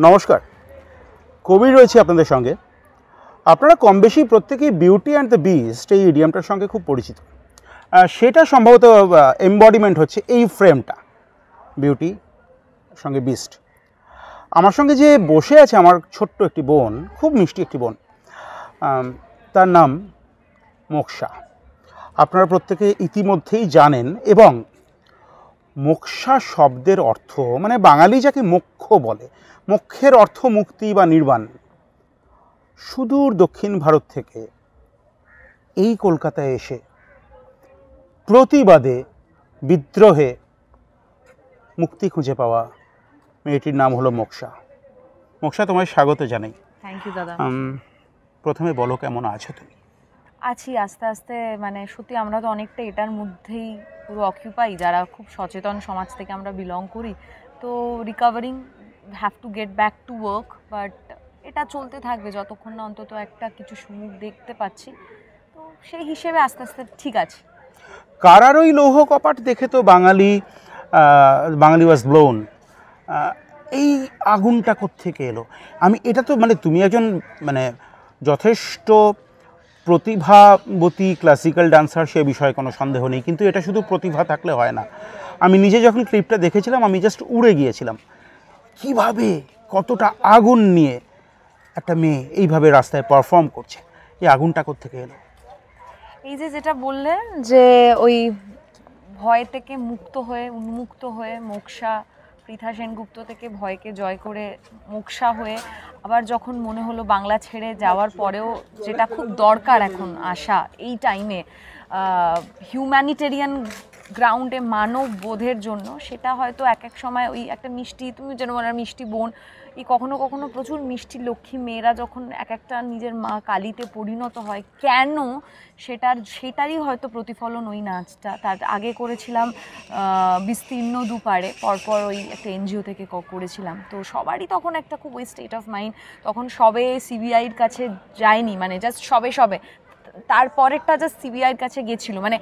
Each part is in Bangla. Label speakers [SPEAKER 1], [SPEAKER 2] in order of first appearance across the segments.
[SPEAKER 1] নমস্কার, কবি রয়েছে আপনাদের সঙ্গে। আপনারা কম বেশি প্রত্যেকেই বিউটি অ্যান্ড দ্য বিস্ট এই ইডিয়ামটার সঙ্গে খুব পরিচিত। সেটা সম্ভবত এমবডিমেন্ট হচ্ছে এই ফ্রেমটা, বিউটি সঙ্গে বিস্ট। আমার সঙ্গে যে বসে আছে আমার ছোট্ট একটি বোন, খুব মিষ্টি একটি বোন, তার নাম মোক্ষা। আপনারা প্রত্যেকে ইতিমধ্যেই জানেন। এবং মোক্ষা শব্দের অর্থ মানে বাঙালি যাকে মোক্ষ বলে, মোক্ষের অর্থ মুক্তি বা নির্বাণ। সুদূর দক্ষিণ ভারত থেকে এই কলকাতায় এসে প্রতিবাদে বিদ্রোহে মুক্তি খুঁজে পাওয়া মেয়েটির নাম হলো মোক্ষা। মোক্ষা, তোমায় স্বাগত জানাই।
[SPEAKER 2] থ্যাংক ইউ দাদা।
[SPEAKER 1] প্রথমে বলো, কেমন আছো তুমি?
[SPEAKER 2] আছি আস্তে আস্তে, মানে সত্যি আমরা তো অনেকটা এটার মধ্যেই পুরো অকিউপাই, যারা খুব সচেতন সমাজ থেকে আমরা বিলং করি। তো recovering, have to get back to work, but এটা চলতে থাকবে যতক্ষণ না অন্তত একটা কিছু সুমুখ দেখতে পাচ্ছি। তো সেই হিসেবে আস্তে আস্তে ঠিক আছে।
[SPEAKER 1] কারার ওই লৌহ কপাট দেখে তো বাঙালি ওয়াজ ব্লোন। এই আগুনটা কোত্থেকে এলো? আমি এটা তো মানে তুমি একজন মানে যথেষ্ট প্রতিভাবতী ক্লাসিক্যাল ডান্সার, সে বিষয়ে কোনো সন্দেহ নেই, কিন্তু এটা শুধু প্রতিভা থাকলে হয় না। আমি নিজে যখন ক্লিপটা দেখেছিলাম আমি জাস্ট উড়ে গিয়েছিলাম। কিভাবে, কতটা আগুন নিয়ে একটা মেয়ে এইভাবে রাস্তায় পারফর্ম করছে, এই আগুনটা কোত্থেকে এলো?
[SPEAKER 2] এই যে যেটা বললেন যে ওই ভয় থেকে মুক্ত হয়ে, উন্মুক্ত হয়ে মোক্ষা, পৃথা সেনগুপ্ত থেকে ভয়কে জয় করে মোক্ষা হয়ে আবার যখন মনে হলো বাংলা ছেড়ে যাওয়ার পরেও যেটা খুব দরকার এখন আসা এই টাইমে হিউম্যানিটেরিয়ান গ্রাউন্ডে মানব বোধের জন্য, সেটা হয়তো এক এক সময় ওই একটা মিষ্টি, তুমি যেন বলার মিষ্টি বোন, এই কখনো কখনো প্রচুর মিষ্টি লক্ষ্মী মেয়েরা যখন এক একটা নিজের মা কালীতে পরিণত হয়, কেন সেটারই হয়তো প্রতিফলন ওই নাচটা। তার আগে করেছিলাম বিস্তীর্ণ দুপারে, পরপর ওই একটা এনজিও থেকে করেছিলাম। তো সবারই তখন একটা খুব ওই স্টেট অফ মাইন্ড, তখন সবে সিবিআইয়ের কাছে যায়নি, মানে জাস্ট সবে তারপরেরটা জাস্ট সিবিআইয়ের কাছে গেছিলো, মানে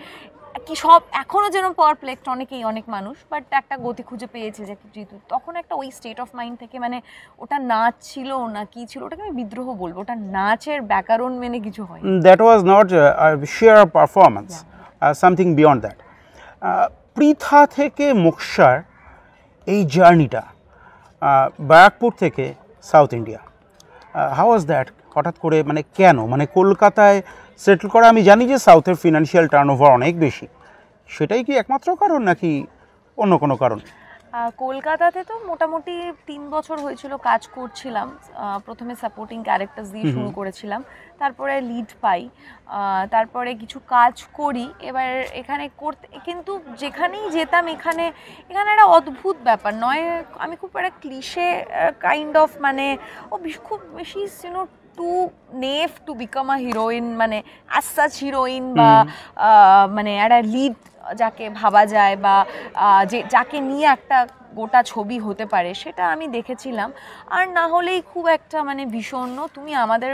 [SPEAKER 2] কি সব এখনও যেন পারপ্লেক্সড অনেক মানুষ, বাট একটা গতি খুঁজে পেয়েছে যে যেহেতু তখন একটা ওই স্টেট অফ মাইন্ড থেকে, মানে ওটা নাচ ছিল না কি ছিল, ওটাকে আমি বিদ্রোহ বলবো, ওটা নাচের ব্যাকরণ মেনে কিছু হয়।
[SPEAKER 1] That was not sheer performance, something beyond that. Pritha থেকে মোক্ষার এই জার্নিটা, ব্যারাকপুর থেকে south India, how was that? হঠাৎ করে মানে কেন, মানে কলকাতায় সেটেল করা? আমি জানি যে সাউথের ফিনান্সিয়াল টার্নওভার অনেক বেশি, সেটাই কি একমাত্র কারণ নাকি অন্য কোনো কারণ?
[SPEAKER 2] কলকাতাতে তো মোটামুটি 3 বছর হয়েছিল কাজ করছিলাম। প্রথমে সাপোর্টিং ক্যারেক্টার্স দিয়ে শুরু করেছিলাম, তারপরে লিড পাই, তারপরে কিছু কাজ করি। এবার এখানে করতে, কিন্তু যেখানেই যেতাম এখানে একটা অদ্ভুত ব্যাপার নয়, আমি খুব একটা ক্লিশে কাইন্ড অফ, মানে ও খুব বেশি টু নেভ টু বিকাম আ হিরোইন, মানে অ্যাজ সাচ হিরোইন, বা মানে একটা লিড যাকে ভাবা যায়, বা যাকে নিয়ে একটা গোটা ছবি হতে পারে, সেটা আমি দেখেছিলাম। আর না হলেই খুব একটা মানে ভীষণ, তুমি আমাদের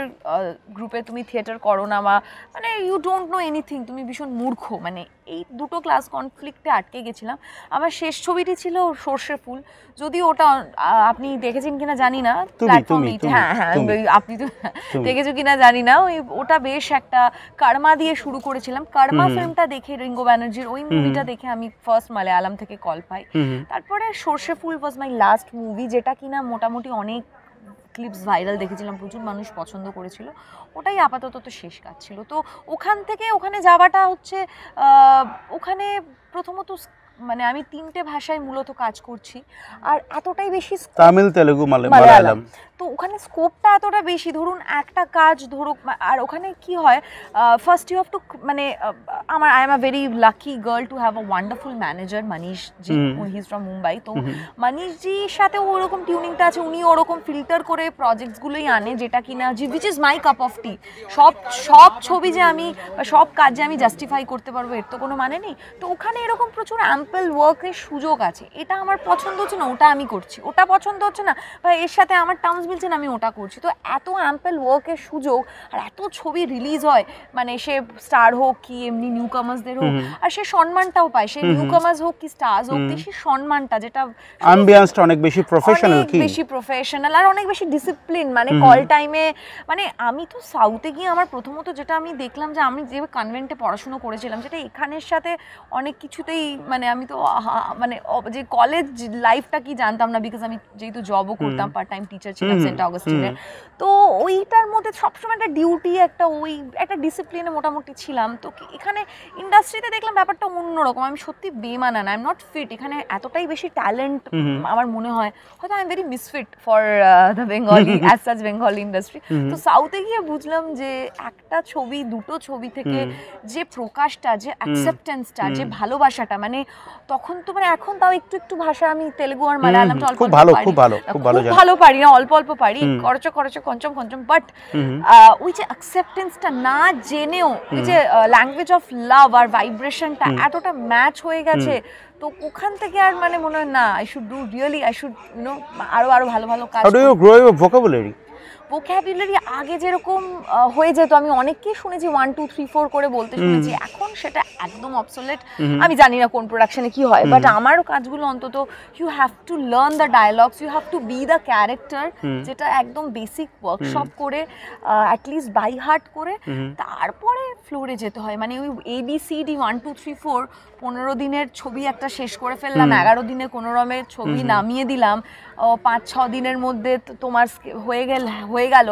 [SPEAKER 2] গ্রুপে তুমি থিয়েটার করো না, বা মানে ইউ ডোন্ট নো এনিথিং, তুমি ভীষণ মূর্খ, মানে এই দুটো ক্লাস কনফ্লিক্টে আটকে গেছিলাম। আমার শেষ ছবিটি ছিল সর্ষে ফুল, যদিও ওটা আপনি দেখেছেন কিনা জানি না, প্ল্যাটফর্মে, হ্যাঁ আপনি তো দেখেছো কিনা জানি না, ওটা বেশ একটা কর্মা দিয়ে শুরু করেছিলাম। কর্মা ফিল্মটা দেখে, রিঙ্গো ব্যানার্জির ওই মুভিটা দেখে আমি ফার্স্ট মালায়ালাম থেকে কল পাই। তারপরে সর্ষে ফুল ওয়াজ মাই লাস্ট মুভি, যেটা কিনা মোটামুটি অনেক ক্লিপস ভাইরাল দেখেছিলাম, প্রচুর মানুষ পছন্দ করেছিল, ওটাই আপাতত তো শেষ কাজ ছিল। তো ওখান থেকে ওখানে যাওয়াটা হচ্ছে, ওখানে প্রথমত মানে আমি 3টে ভাষায় মূলত কাজ করছি, আর এতটাই বেশি
[SPEAKER 1] তামিল, তেলেগু, মালায়ালাম,
[SPEAKER 2] তো ওখানে স্কোপটা এতটা বেশি। ধরুন একটা কাজ ধরুক, আর ওখানে কি হয়, ফার্স্ট ইউ হ্যাভ টু মানে I am a very lucky girl to have a wonderful manager Manish G, he is from Mumbai. তো মানিশ জির সাথে ওরকম টিউনিংটা আছে, উনি ওরকম ফিল্টার করে প্রজেক্টসগুলোই আনে যেটা কিনা which is my cup of tea. সব ছবি যে আমি বা সব কাজ যে আমি জাস্টিফাই করতে পারবো এর তো কোনো মানে নেই। তো ওখানে এরকম প্রচুর অ্যাম্পল ওয়ার্কের সুযোগ আছে, এটা আমার পছন্দ হচ্ছে না ওটা আমি করছি, ওটা পছন্দ হচ্ছে না বা এর সাথে আমার টার্মস মিলছে না আমি ওটা করছি। তো এত অ্যাম্পল ওয়ার্কের সুযোগ, আর এত ছবি রিলিজ হয়, মানে সে স্টার হোক কি এমনি নিউ কামার্সদের হোক, আর সে সম্মানটাও পায়, সে নিউ কামার্স হোক কি স্টার্স হোক, সেই সম্মানটা যেটা
[SPEAKER 1] অ্যাম্বিয়েন্সটা অনেক বেশি প্রফেশনাল,
[SPEAKER 2] অনেক বেশি প্রফেশনাল আর অনেক বেশি ডিসিপ্লিন। মানে কল টাইমে, মানে আমি তো সাউথে গিয়ে আমার প্রথমত যেটা আমি দেখলাম যে আমি যে কনভেন্টে পড়াশুনো করেছিলাম সেটা এখানের সাথে অনেক কিছুতেই, মানে আমি তো মানে যে কলেজ লাইফটা কি জানতাম না, বিকজ আমি যেহেতু জবও করতাম, পার্ট টাইম টিচার ছিলাম সেন্ট অগাস্টিনে। তো ওইটার মধ্যে সবসময় একটা ডিউটি, একটা ডিসিপ্লিনে মোটামুটি ছিলাম। তো এখানে ইন্ডাস্ট্রিতে দেখলাম ব্যাপারটা অন্যরকম, আমি সত্যি বেমানান, আই এম নট ফিট। এখানে এতটাই বেশি ট্যালেন্ট আমার মনে হয়, হয়তো I am very misfit for the Bengali as such Bengali industry. তো সাউথে গিয়ে বুঝলাম যে একটা ছবি, দুটো ছবি থেকে যে প্রকাশটা, যে অ্যাকসেপ্টেন্সটা, যে ভালোবাসাটা, মানে তখন তো মানে এখন তাও একটু একটু ভাষা আমি তেলেগু আর মালায়ালামটা অল্প ভালো পারি না, অল্প পারি, করচ কঞ্চম, বাট ওই যে অ্যাকসেপ্টেন্সটা না জেনেও ওই যে ল্যাঙ্গুয়েজ অফ লাভ আর ভাইব্রেশনটা এতটা ম্যাচ হয়ে গেছে, তো ওখান থেকে আর মানে মনে হয় না, I should do really, I should আরো ভালো কাজ।
[SPEAKER 1] How do you grow your vocabulary?
[SPEAKER 2] Vocabulary আগে যেরকম হয়ে যেত, আমি অনেককেই শুনেছি 1 2 3 4 করে বলতে শুনেছি, এখন সেটা একদম অবসোলেট। আমি জানি না কোন প্রোডাকশনে কি হয়, বাট আমার কাজগুলো অন্তত you have to learn the dialogues, you have to be the character, যেটা একদম বেসিক ওয়ার্কশপ করে অ্যাটলিস্ট বাই হার্ট করে তারপরে ফ্লোরে যেতে হয়। মানে ওই ABCD 1 2 3 4 15 দিনের ছবি একটা শেষ করে ফেললাম, 11 দিনে কোনো রকমের ছবি নামিয়ে দিলাম, 5-6 দিনের মধ্যে তোমার হয়ে গেল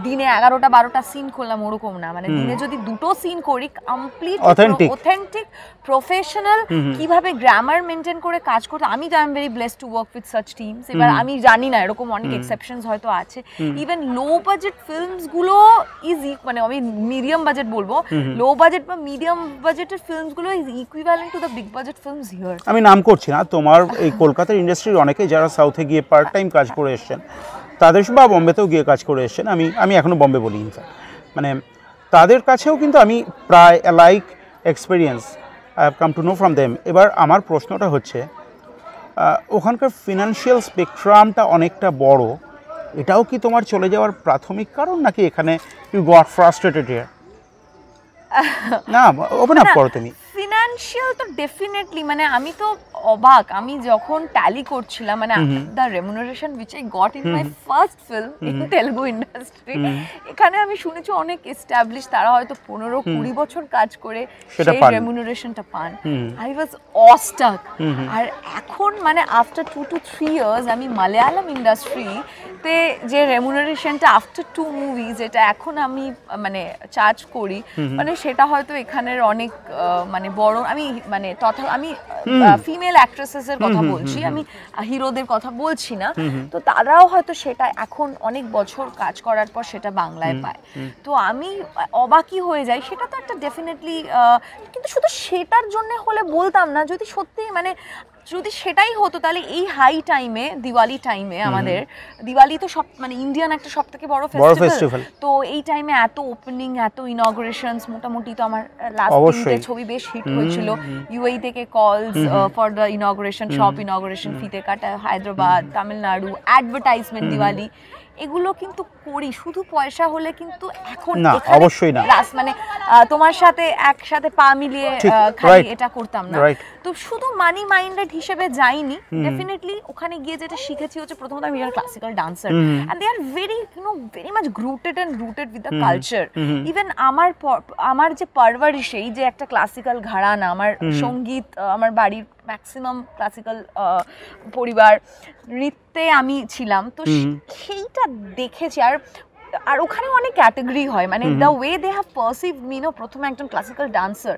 [SPEAKER 2] দিনে 11টা 12টা সিন করলাম, ওরকম না। মানে দিনে যদি দুটো সিন করি, কমপ্লিট অথেন্টিক প্রফেশনাল, কিভাবে গ্রামার মেনটেন করে কাজ করতে, আমি তো I am very blessed to work with such teams. এবার আমি জানি না, এরকম অনেক এক্সেপশনস হয়তো আছে, ইভেন লো বাজেট ফিল্মস গুলো মানে আমি মিডিয়াম বাজেট বলবো, লো বাজেট বা মিডিয়াম বাজেটের ফিল্মস গুলো is equivalent to the big budget films here.
[SPEAKER 1] আমি নাম করছি না, তোমার এই কলকাতার ইন্ডাস্ট্রির অনেকে যারা সাউথে গিয়ে পার্ট টাইম কাজ করে এসেছেন, তাদের বা বম্বেতেও গিয়ে কাজ করে এসেছেন, আমি এখনও বম্বে বলি ইনফ্যাক্ট, মানে তাদের কাছেও কিন্তু আমি প্রায় like experience I have come to know from them. এবার আমার প্রশ্নটা হচ্ছে, ওখানকার ফিনান্সিয়াল স্পেকট্রামটা অনেকটা বড়, এটাও কি তোমার চলে যাওয়ার প্রাথমিক কারণ, নাকি এখানে ইউ গট ফ্রাস্ট্রেটেড হিয়ার? না, ওপেন আপ করো তুমি।
[SPEAKER 2] ফিনান্সিয়াল তো ডেফিনেটলি, মানে আমি তো অবাক, আমি যখন ট্যালি করছিলাম, মানে the remuneration which I got in my first film in Telugu industry, এখানে আমি শুনেছি অনেক এস্টাবলিশ, তারা হয়তো 15-20 বছর কাজ করে সেই রেমুনারেশনটা পান। I was অস্টাক। আর এখন মানে আফটার 2 to 3 ইয়ার্স আমি মালায়ালাম ইন্ডাস্ট্রিতে যে রেমুনারেশনটা আফটার 2 মুভিজ, এটা এখন আমি মানে চার্জ করি, মানে সেটা হয়তো এখানের অনেক মানে বড়, আমি মানে তথা আমি ফিমেল অ্যাক্ট্রেসেসের কথা বলছি, আমি হিরোদের কথা বলছি না, তো তারাও হয়তো সেটা এখন অনেক বছর কাজ করার পর সেটা বাংলায় পায়। তো আমি অবাকই হয়ে যাই, সেটা তো একটা ডেফিনেটলি, কিন্তু শুধু সেটার জন্য হলে বলতাম না, যদি সত্যি মানে যদি সেটাই হতো তাহলে এই হাই টাইমে, দিওয়ালি টাইমে, আমাদের দিওয়ালি তো সব মানে ইন্ডিয়ান একটা সব থেকে বড় ফেস্টিভ্যাল, তো এই টাইমে এত ওপেনিং, এত ইনগ্রেশনস, মোটামুটি তো আমার লাস্ট 3টে ছবি বেশ হিট হয়েছিল, ইউএই থেকে calls for the ingression, shop ingression, ফিতে কাটা, হায়দ্রাবাদ, তামিলনাড়ু, অ্যাডভার্টাইজমেন্ট দিওয়ালি, এগুলো কিন্তু করি শুধু পয়সা হলে, কিন্তু এখন
[SPEAKER 1] না, অবশ্যই না,
[SPEAKER 2] মানে তোমার সাথে একসাথে পা মিলিয়ে খালি এটা করতাম না, তো শুধু মানি মাইন্ডেড হিসেবে যাইনি। ডেফিনেটলি ওখানে গিয়ে যেটা শিখেছি হচ্ছে, প্রথমত আমি classical dancer, and they are very very much rooted with the culture. Even আমার যে পারভারিশ, এই যে একটা ক্লাসিক্যাল ঘরানা, আমার সঙ্গীত, আমার বাড়ির ম্যাক্সিমাম ক্লাসিক্যাল পরিবার, নৃত্যে আমি ছিলাম, তো সেইটা দেখেছি। আর ওখানে অনেক ক্যাটাগরি হয়, মানে the way they have perceived me, প্রথমে একজন ক্লাসিক্যাল ডান্সার,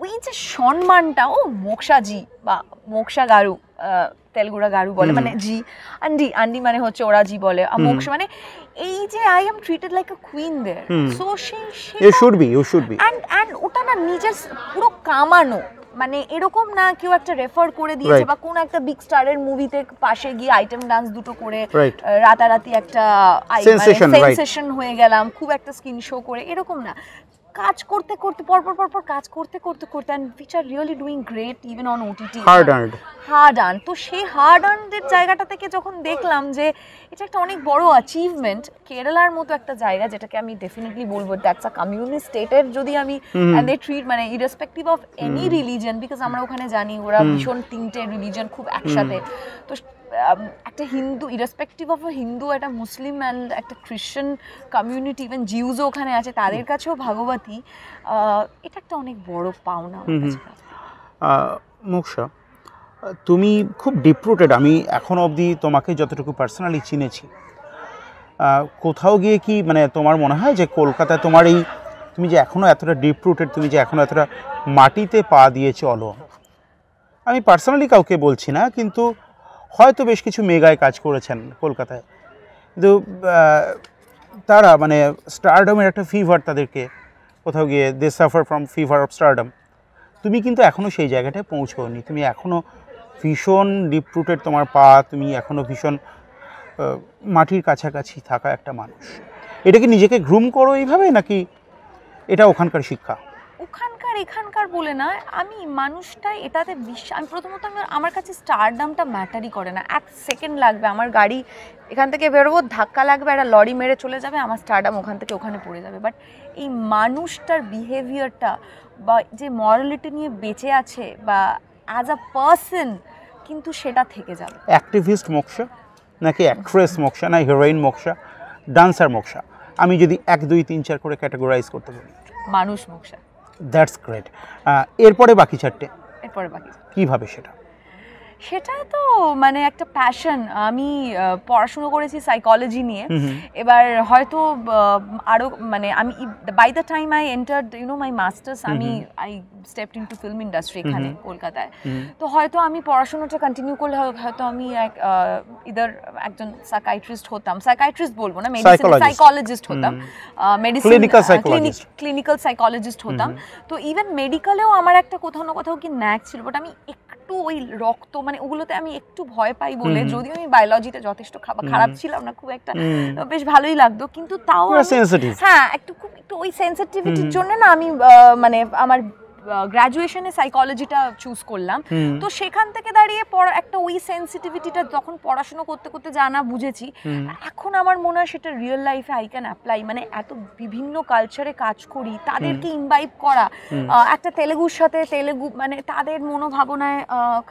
[SPEAKER 2] ওই যে সম্মানটা, ও মোক্ষাজি বা মোক্ষা গারু, তেলুগুরা গারু বলে, মানে জি আন্ডি, আন্ডি মানে হচ্ছে ওরা জি বলে, মোক্ষ মানে এই যে I am treated like a queen there, so
[SPEAKER 1] you should be
[SPEAKER 2] and ওটা না নিজের পুরো কামানো, মানে এরকম না কেউ একটা রেফার করে দিয়েছে বা কোন একটা বিগ স্টারের মুভিতে পাশে গিয়ে আইটেম ডান্স দুটো করে রাতারাতি একটা সেন্সেশন হয়ে গেলাম, খুব একটা স্ক্রিন শো করে, এরকম না। কাজ করতে করতে পরপর কাজ করতে and which are really doing great even on OTT, hard earn. তো সেই হার্ড আর্নের জায়গাটা থেকে যখন দেখলাম যে এটা একটা অনেক বড় অ্যাচিভমেন্ট, কেরালার মতো একটা জায়গা যেটাকে আমি ডেফিনেটলি বলবো দ্যাটস আ কমিউনিস্ট স্টেটের, যদি আমি অ্যান্ড দে ট্রিট মানে irrespective of any religion, because আমরা ওখানে জানি ওরা ভীষণ তিনটে রিলিজন খুব একসাথে, তো একটা হিন্দু ইরেসপেক্টিভ অফ হিন্দু, একটা মুসলিম অ্যান্ড একটা খ্রিশ্চান কমিউনিটি, ইভেন জিউজও ওখানে আছে, তাদের কাছেও ভাগবতী, এটা একটা অনেক বড় পাওনা।
[SPEAKER 1] মোক্ষা, তুমি খুব ডিপ রুটেড, আমি এখন অবধি তোমাকে যতটুকু পার্সোনালি চিনেছি, কোথাও গিয়ে কি মানে তোমার মনে হয় যে কলকাতায় তোমার এই তুমি যে এখনও এতটা ডিপ রুটেড, তুমি যে এখনও এতটা মাটিতে পা দিয়ে চলো, আমি পার্সোনালি কাউকে বলছি না, কিন্তু হয়তো বেশ কিছু মেগায় কাজ করেছেন কলকাতায়, কিন্তু তারা মানে স্টারডমের একটা ফিভার তাদেরকে কোথাও গিয়ে they suffer from fever of stardom, তুমি কিন্তু এখনও সেই জায়গাটায় পৌঁছোনি, তুমি এখনও ভীষণ ডিপ রুটেড তোমার পা, তুমি এখনও ভীষণ মাটির কাছাকাছি থাকা একটা মানুষ। এটা কি নিজেকে গ্রুম করো এইভাবে, নাকি এটা ওখানকার শিক্ষা?
[SPEAKER 2] ওখানকার এখানকার বলে না, আমি মানুষটাই এটাতে বিশ্বাস, আমি প্রথমত আমার কাছে স্টারডামটা ম্যাটারই করে না, এক সেকেন্ড লাগবে আমার গাড়ি এখান থেকে বেরোবো, ধাক্কা লাগবে, একটা লরি মেরে চলে যাবে, আমার স্টারডাম ওখান থেকে ওখানে পড়ে যাবে, বাট এই মানুষটার বিহেভিয়ারটা বা যে মরালিটি নিয়ে বেঁচে আছে বা অ্যাজ আ পার্সন, কিন্তু সেটা থেকে যাবে।
[SPEAKER 1] অ্যাক্টিভিস্ট মোক্ষা নাকি অ্যাক্ট্রেস মোক্ষা, না হিরোইন মোক্ষা, ডান্সার মোক্ষা, আমি যদি 1 2 3 4 করে ক্যাটাগরাইজ করতে বলি?
[SPEAKER 2] মানুষ মোক্ষা।
[SPEAKER 1] That's great. এরপরে বাকি 4টে কীভাবে?
[SPEAKER 2] সেটা তো মানে একটা প্যাশন, আমি পড়াশুনো করেছি সাইকোলজি নিয়ে, এবার হয়তো আরও মানে আমি by the time I entered my masters, আমি I stepped into film industry এখানে কলকাতায়, তো হয়তো আমি পড়াশোনাটা কন্টিনিউ করলে হয়তো আমি ইদার একজন সাইকাইট্রিস্ট হতাম, সাইকাইট্রিস্ট বলবো না, মেডিসিন সাইকোলজিস্ট হতাম, মেডিসিন ক্লিনিক্যাল সাইকোলজিস্ট হতাম। তো ইভেন মেডিকেলেও আমার একটা কোথাও না কোথাও কি ন্যাক ছিল, বাট আমি একটু ওই রক্ত মানে ওগুলোতে আমি একটু ভয় পাই বলে, যদিও আমি বায়োলজিতে যথেষ্ট খারাপ ছিলাম না খুব একটা, বেশ ভালোই লাগতো, কিন্তু তাও হ্যাঁ একটু ওই সেন্সিটিভিটির জন্য না আমি মানে আমার গ্র্যাজুয়েশনে সাইকোলজিটা চুজ করলাম। তো সেখান থেকে দাঁড়িয়ে একটা ওই সেন্সিটিভিটিটা তখন পড়াশোনা করতে করতে জানা বুঝেছি, এখন আমার মনে হয় সেটা রিয়েল লাইফে আই ক্যান অ্যাপ্লাই, মানে এত বিভিন্ন কালচারে কাজ করি, তাদেরকে ইনভাইভ করা, একটা তেলেগুর সাথে তেলেগু মানে তাদের মনোভাবনায়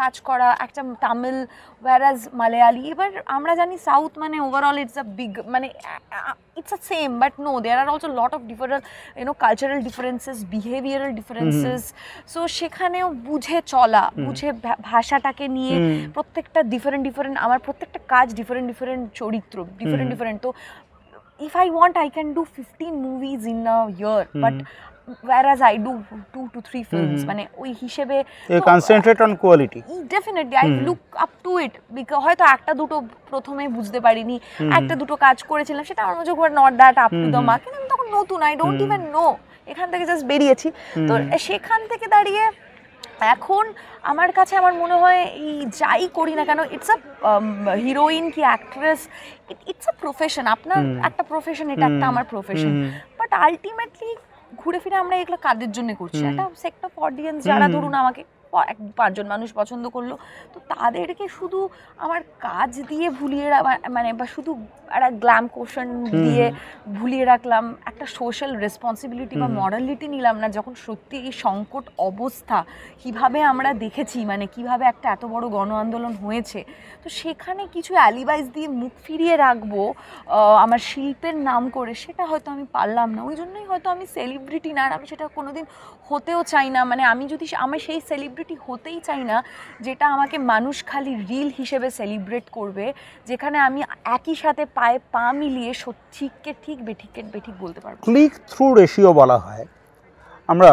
[SPEAKER 2] কাজ করা, একটা তামিল ওয়ারাজ মালায়ালি, এবার আমরা জানি সাউথ মানে ওভারঅল ইটস আ বিগ মানে it's a same, but no, there are also a lot of different cultural differences, behavioral differences, so সেখানেও বুঝে চলা, বুঝে ভাষাটাকে নিয়ে প্রত্যেকটা ডিফারেন্ট আমার প্রত্যেকটা কাজ ডিফারেন্ট চরিত্র ডিফারেন্ট, তো if I want I can do 15 movies in a year, but whereas I do 2 to 3 films, মানে ওই হিসেবে
[SPEAKER 1] concentrate on quality,
[SPEAKER 2] definitely I look up to it, because হয়তো একটা দুটো প্রথমে বুঝতে পারিনি, একটা দুটো কাজ করেছিলাম, সেটা আমার মনে হয় not that up to the mark, কিন্তু আমি তখন নতুন, I don't even know, এখান থেকে জাস্ট বেরিয়েছি, তো সেখান থেকে দাঁড়িয়ে এখন আমার কাছে আমার মনে হয় এই যাই করি না কেন, ইটস আ হিরোইন কি অ্যাক্ট্রেস, ইটস আ প্রফেশন, আপনার একটা প্রফেশন, এটা একটা আমার প্রফেশন, বাট আলটিমেটলি ঘুরে ফিরে আমরা এগুলো কাদের জন্য করছি, একটা সেক্ট অফ অডিয়েন্স যারা ধরুন আমাকে 5জন মানুষ পছন্দ করলো, তো তাদেরকে শুধু আমার কাজ দিয়ে ভুলিয়ে মানে বা শুধু একটা গ্ল্যাম কোশন দিয়ে ভুলিয়ে রাখলাম, একটা সোশ্যাল রেসপন্সিবিলিটি বা মরালিটি নিলাম না, যখন সত্যি এই সংকট অবস্থা কিভাবে আমরা দেখেছি, মানে কিভাবে একটা এত বড় গণ আন্দোলন হয়েছে, তো সেখানে কিছু অ্যালিবাইস দিয়ে মুখ ফিরিয়ে রাখবো আমার শিল্পের নাম করে, সেটা হয়তো আমি পারলাম না, ওই জন্যই হয়তো আমি সেলিব্রিটি না, আর আমি সেটা কোনোদিন হতেও চাই না, মানে আমি যদি আমি সেই সেলিব্রিটি হতেই চাই না যেটা আমাকে মানুষ খালি রিল হিসেবে সেলিব্রেট করবে, যেখানে আমি একই সাথে পায়ে পা মিলিয়ে ঠিককে ঠিক বেঠিককে বেঠিক বলতে পারবো।
[SPEAKER 1] ক্লিক থ্রু রেশিও বলা হয়, আমরা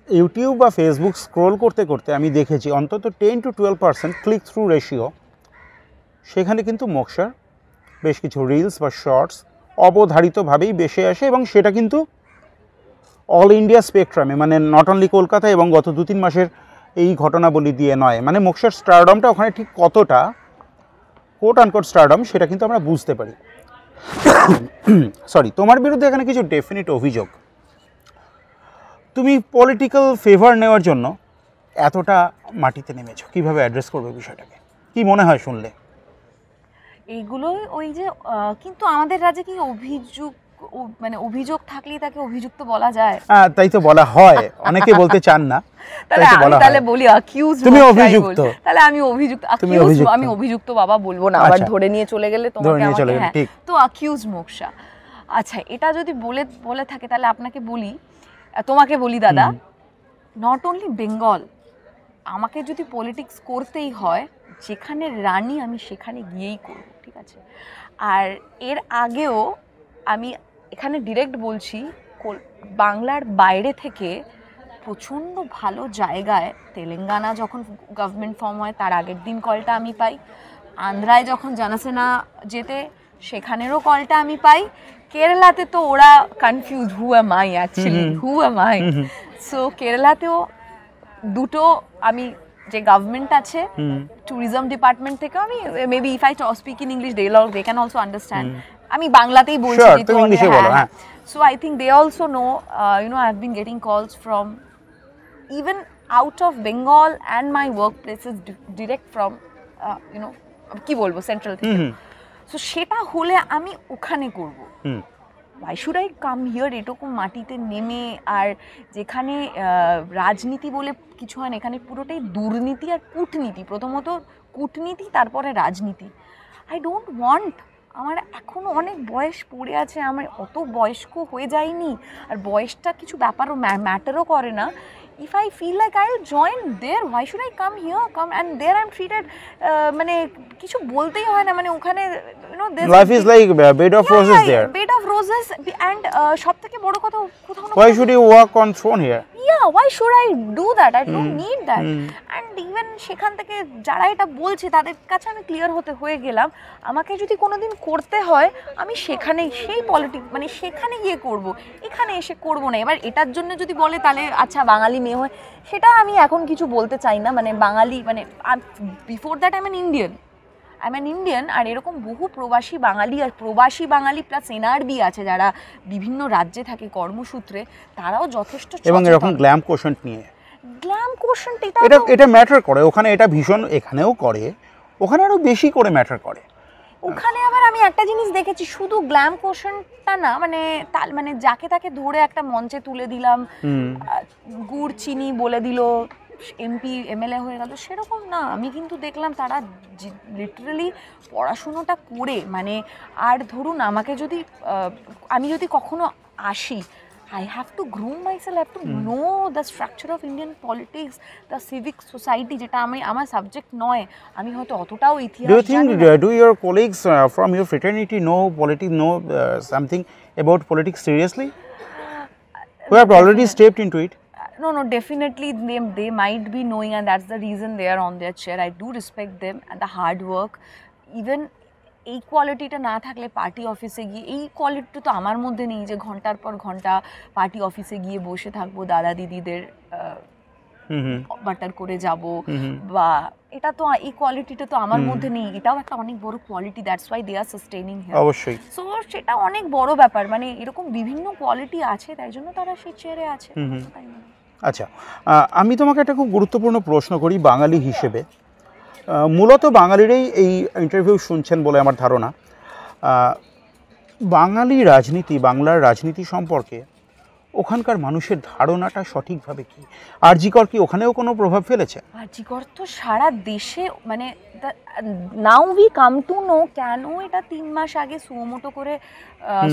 [SPEAKER 1] ইউটিউব বা ফেসবুক স্ক্রোল করতে করতে আমি দেখেছি অন্তত 10 to 12% ক্লিক থ্রু রেশিও, সেখানে কিন্তু মোক্ষার বেশ কিছু রিলস বা শর্টস অবধারিতভাবেই বেশি আসে, এবং সেটা কিন্তু অল ইন্ডিয়া স্পেকট্রামে, মানে নট অনলি কলকাতা এবং গত 2-3 মাসের এই ঘটনাবলী দিয়ে নয়, মানে মোক্ষার স্টারডমটা ওখানে ঠিক কতটা কোট আনকোট স্টারডম সেটা কিন্তু আমরা বুঝতে পারি। সরি, তোমার বিরুদ্ধে এখানে কিছু ডেফিনিট অভিযোগ। তুমি পলিটিক্যাল ফেভার নেওয়ার জন্য এতটা মাটিতে নেমেছো, কিভাবে অ্যাড্রেস করবে বিষয়টাকে, কি মনে হয় শুনলে?
[SPEAKER 2] এইগুলো ওই যে কিন্তু আমাদের রাজ্যে কি মানে অভিযোগ থাকলেই তাকে অভিযুক্ত বলা যায়?
[SPEAKER 1] তাই তো বলা হয়, অনেকে বলতে চান না,
[SPEAKER 2] তাহলে বলি অ্যাকিউজ,
[SPEAKER 1] তুমি অভিযুক্ত,
[SPEAKER 2] তাহলে আমি অভিযুক্ত, আমি অভিযুক্ত বাবা বলবো না, আবার ধরে নিয়ে চলে গেলে তোমাকে আমাকে, তো অ্যাকিউজ মোক্ষা। আচ্ছা, এটা যদি বলে থাকে তাহলে আপনাকে বলি, তোমাকে বলি দাদা, নট অনলি বেঙ্গল, আমাকে যদি পলিটিক্স করতেই হয়, যেখানে রানী আমি সেখানে গিয়েই করব, ঠিক আছে? আর এর আগেও আমি এখানে ডিরেক্ট বলছি, বাংলার বাইরে থেকে প্রচণ্ড ভালো জায়গায়, তেলেঙ্গানা যখন গভর্নমেন্ট ফর্ম হয় তার আগের দিন কলটা আমি পাই, আন্ধ্রায় যখন জানাসেনা যেতে সেখানেরও কলটা আমি পাই, কেরালাতে তো ওরা confuse, who am I actually, who am I. So কেরালাতেও দুটো, আমি যে গভর্নমেন্ট আছে ট্যুরিজম ডিপার্টমেন্ট থেকে, আমি maybe if I speak in English they can also understand, আমি বাংলাতেই বলছি, so I think they also know, I have been getting calls from even out of Bengal and my work places direct from কি বলবো সেন্ট্রাল থেকে। সো সেটা হলে আমি ওখানে করব, why should I come here এরকম মাটিতে নেমে, আর যেখানে রাজনীতি বলে কিছু হয় না, এখানে পুরোটাই দুর্নীতি আর কূটনীতি, প্রথমত কূটনীতি তারপরে রাজনীতি। আই ডোন্ট ওয়ান্ট, আমার এখনও অনেক বয়স পড়ে আছে, আমার অত বয়স্ক হয়ে যায়নি, আর বয়সটা কিছু ব্যাপারও ম্যাটারও করে না। If I feel like I'll join there, why should I come here? Come and there I'm treated মানে কিছু বলতেই হয় না, মানে ওখানে
[SPEAKER 1] life is like a bed of roses there,
[SPEAKER 2] bed of roses, and সবথেকে বড় কথা, কোথাও না
[SPEAKER 1] why should you walk on throne here?
[SPEAKER 2] Yeah, why should I do that? I don't need that. And even সেখান থেকে যারা এটা বলছে তাদের কাছে আমি ক্লিয়ার হয়ে গেলাম, আমাকে যদি কোনোদিন করতে হয় আমি সেখানে, সেই পলিটিক্স মানে সেখানে গিয়ে করব, এখানে এসে করব না। এবার এটার জন্য যদি বলে তাহলে আচ্ছা বাঙালি মেয়ে হয়, সেটা আমি এখন কিছু বলতে চাই না, মানে বাঙালি, মানে before that I am an Indian, আর এরকম বহু প্রবাসী বাঙালি আর প্রবাসী বাঙালি প্লাস এনআরবি আছে যারা বিভিন্ন রাজ্যে থাকে কর্মসূত্রে, তারাও যথেষ্ট, এবং
[SPEAKER 1] এরকম গ্ল্যাম কোশেন্ট নিয়ে,
[SPEAKER 2] গ্ল্যাম কোশেন্ট
[SPEAKER 1] এটা ম্যাটার করে ওখানে, এটা ভীষণ, এখানেও করে, ওখানে আরো বেশি করে ম্যাটার করে।
[SPEAKER 2] ওখানে আবার আমি একটা জিনিস দেখেছি, শুধু গ্ল্যাম কোশেন্টটা না, মানে যাকে তাকে ধরে একটা মঞ্চে তুলে দিলাম, গুড় চিনি বলে দিল, এমপি এমএলএ হয়ে গেল, সেরকম না। আমি কিন্তু দেখলাম তারা লিটারালি পড়াশুনোটা করে, মানে, আর ধরুন আমাকে যদি আমি যদি কখনো আসি, I have to groom myself, I have to know the structure of Indian politics, the civic society, যেটা আমার সাবজেক্ট নয়, আমি হয়তো অতটাও ইতিহাস জানি না।
[SPEAKER 1] Do you think, do your colleagues from your fraternity know something about politics seriously? Who have already stepped into it?
[SPEAKER 2] No, definitely they might be knowing, and that's the reason they are on their chair. I do respect them and the hard work. Even এই কোয়ালিটিটা না থাকলে পার্টি অফিসে গিয়ে, এই কোয়ালিটিটা তো আমার মধ্যে নেই যে ঘন্টার পর ঘন্টা পার্টি অফিসে গিয়ে বসে থাকবো, দাদা দিদিদের বাটার করে যাব, বা এটা তো, এই কোয়ালিটিটা তো আমার মধ্যে নেই, এটাও একটা অনেক বড় quality, that's why they are sustaining here.
[SPEAKER 1] অবশ্যই,
[SPEAKER 2] সো সেটা অনেক বড় ব্যাপার, মানে এরকম বিভিন্ন কোয়ালিটি আছে, তাই জন্য তারা সেই চেয়ারে আছে।
[SPEAKER 1] আচ্ছা, আমি তোমাকে একটা খুব গুরুত্বপূর্ণ প্রশ্ন করি বাঙালি হিসেবে, মূলত বাঙালিরাই এই ইন্টারভিউ শুনছেন বলে আমার ধারণা। বাঙালি রাজনীতি, বাংলার রাজনীতি সম্পর্কে ওখানকার মানুষের ধারণাটা সঠিকভাবে কি? আরজি কর কি ওখানেও কোনো প্রভাব ফেলেছে?
[SPEAKER 2] আরজি কর তো সারা দেশে, মানে now we come to know কেন এটা 3 মাস আগে সুমোটো করে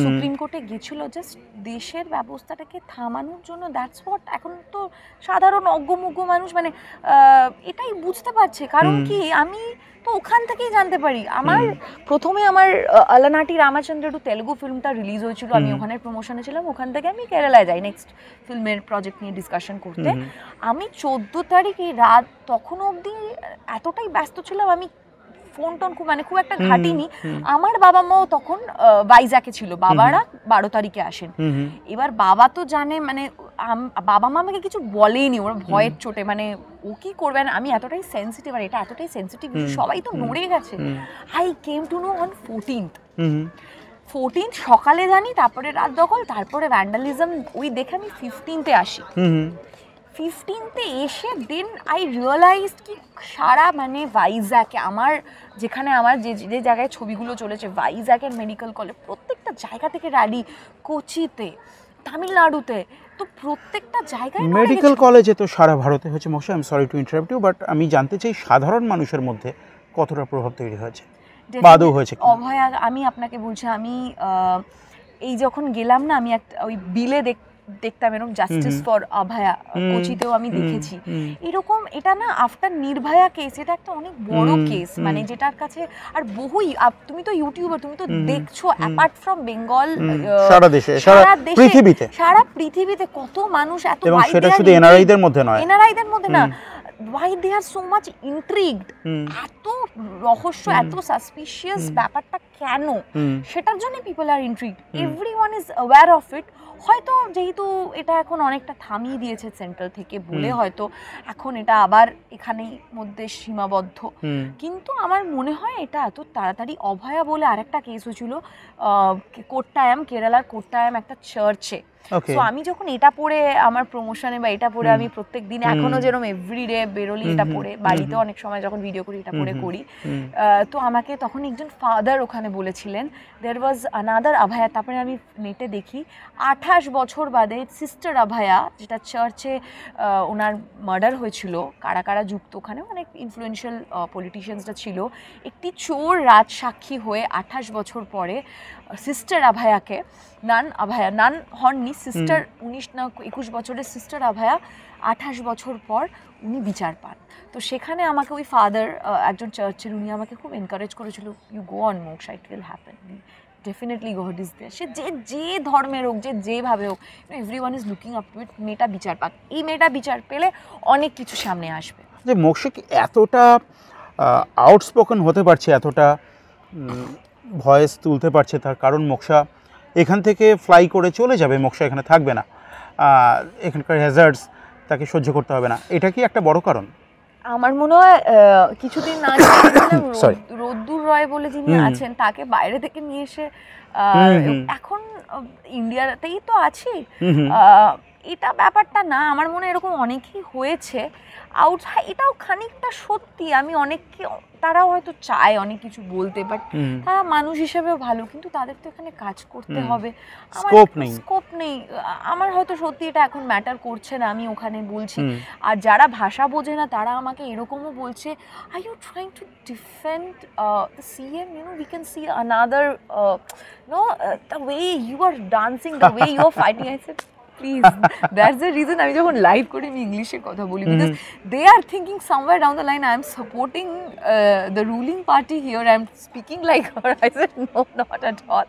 [SPEAKER 2] সুপ্রিম কোর্টে গেছিল, জাস্ট দেশের ব্যবস্থাটাকে থামানোর জন্য। দ্যাটস হোয়াট এখন তো সাধারণ অজ্ঞমুজ্ঞ মানুষ মানে এটাই বুঝতে পারছে। কারণ কি, আমি তো ওখান থেকেই জানতে পারি। আমার প্রথমে আমার আলানাটি রামাচন্দ্র টু তেলুগু ফিল্মটা রিলিজ হয়েছিল, আমি ওখানের প্রমোশনে ছিলাম, ওখান থেকে আমি কেরালায় যাই নেক্সট ফিল্মের প্রজেক্ট নিয়ে ডিসকাশন করতে। আমি 14 তারিখে রাত তখন অবধি এতটাই ব্যস্ত ছিলাম, আমি ফোন টোন খুব একটা ঘাটিনি। আমার বাবা মাও তখন ভাইজ্যাকে ছিল, বাবারা 12 তারিখে আসেন। এবার বাবা তো জানে, মানে বাবা মা আমাকে কিছু বলেনি, ওরা ভয়ের চোটে, মানে ও কি করবেন, আমি এতটাই সেন্সিটিভ, আর এটা এতটাই সেন্সিটিভ, সবাই তো নড়ে গেছে। I came to know on 14th সকালে জানি, তারপরে রাত দখল, তারপরে ভ্যান্ডালিজম, ওই দেখে আমি 15th আসি। 15th এসে দেন আই রিয়েলাইজড কি সারা মানে ভাইজ্যাকে আমার, যেখানে আমার যে জায়গায় ছবিগুলো চলেছে, ভাইজ্যাকের মেডিকেল কলেজ, প্রত্যেকটা জায়গা থেকে র্যালি, কোচিতে, তামিলনাড়ুতে, তো প্রত্যেকটা জায়গায়
[SPEAKER 1] মেডিকেল কলেজে তো সারা ভারতে হচ্ছে। মোশা, I am sorry to interrupt you, but আমি জানতে চাই সাধারণ মানুষের মধ্যে কতটা প্রভাব তৈরি হয়েছে বা আদৌ হয়েছে।
[SPEAKER 2] অভয়া, আমি আপনাকে বলছি, আমি এই যখন গেলাম না, আমি একটা ওই বিলে দেখতাম এরকম জাস্টিস ফর অভয়া, কোচিতেও আমি দেখেছি এরকম। এটা না আফটার নির্ভয়া কেস, এটা একটা অনেক বড় কেস, মানে যেটার কাছে আর বহুই, তুমি তো ইউটিউবার, তুমি তো দেখছো, অ্যাপার্ট ফ্রম বেঙ্গল,
[SPEAKER 1] সারা দেশে, সারা পৃথিবীতে
[SPEAKER 2] কত মানুষ এত,
[SPEAKER 1] এবং সেটা শুধু এনআরআইদের মধ্যে নয়,
[SPEAKER 2] এনআরআইদের মধ্যে না, why they are so much intrigued, এত রহস্য, এত সাসপিশিয়াস ব্যাপারটা কেন, সেটার জন্য people are intrigued, everyone is aware of it. হয়তো যেহেতু এটা এখন অনেকটা থামিয়ে দিয়েছে সেন্ট্রাল থেকে বলে হয়তো এখন এটা আবার এখানেই মধ্যে সীমাবদ্ধ, কিন্তু আমার মনে হয় এটা এত তাড়াতাড়ি। অভয়া বলে আরেকটা কেস হয়েছিল কোট্টায়াম, কেরালার কোট্টায়াম একটা চার্চে। তো আমি যখন এটা পড়ে আমার প্রমোশনে বা এটা পড়ে আমি প্রত্যেক দিন এখনো যেরকম এভরিডে বেরোলি এটা পড়ে, বাড়িতে অনেক সময় যখন ভিডিও করি এটা পড়ে করি, তো আমাকে তখন একজন ফাদার ওখানে বলেছিলেন দেয়ার ওয়াজ আনাদার অভয়া। তারপরে আমি নেটে দেখি 28 বছর বাদে সিস্টার অভয়া, যেটা চার্চে ওনার মার্ডার হয়েছিল, কারা কারা যুক্ত, ওখানে অনেক ইনফ্লুয়েন্সিয়াল পলিটিশিয়ানসরা ছিল, একটি চোর রাজসাক্ষী হয়ে 28 বছর পরে সিস্টার অভয়াকে, নান হননি, সিস্টার 19 না 21 বছরের সিস্টার অভয়া 28 বছর পর উনি বিচার পান। তো সেখানে আমাকে ওই ফাদার, একজন চার্চের, উনি আমাকে খুব এনকারেজ করেছিল, you go on Moksha, it will happen, definitely God is there. সে যে ধর্মের হোক, যেভাবে হোক, everyone is looking up to it, মেয়েটা বিচার পাক, এই মেয়েটা বিচার পেলে অনেক কিছু সামনে আসবে।
[SPEAKER 1] যে মোক্ষা কি এতটা আউটস্পোকেন হতে পারছে, এতটা ভয়েস তুলতে পারছে, তার কারণ মোক্ষা এখান থেকে ফ্লাই করে চলে যাবে, মোক্ষা এখানে থাকবে না, এখানকার হ্যাজার্ডস তাকে সহ্য করতে হবে না, এটা কি একটা বড় কারণ?
[SPEAKER 2] আমার মনে হয় কিছুদিন আগে রোদ্দুর রয় বলে যিনি আছেন, তাকে বাইরে থেকে নিয়ে এসে, এখন ইন্ডিয়াতেই তো আছি, এটা ব্যাপারটা না, আমার মনে এরকম অনেকেই হয়েছে এটাও খানিকটা সত্যি। আমি অনেককে, তারাও হয়তো চায় অনেক কিছু বলতে, বাট তারা মানুষ হিসেবেও ভালো, কিন্তু তাদের তো এখানে কাজ করতে হবে, স্কোপ নেই। আমার হয়তো সত্যি এটা এখন ম্যাটার করছে না, আমি ওখানে বলছি। আর যারা ভাষা বোঝে না তারা আমাকে এরকমও বলছে, are you trying to defend the CM, you know, we can see another, no, the way you are dancing, the way you are fighting. I said please, that's the reason আমি যখন লাইভ করি আমি ইংলিশে কথা বলি, because they are thinking somewhere down the line I am supporting the ruling party here, I am speaking like her. I said no, not at all,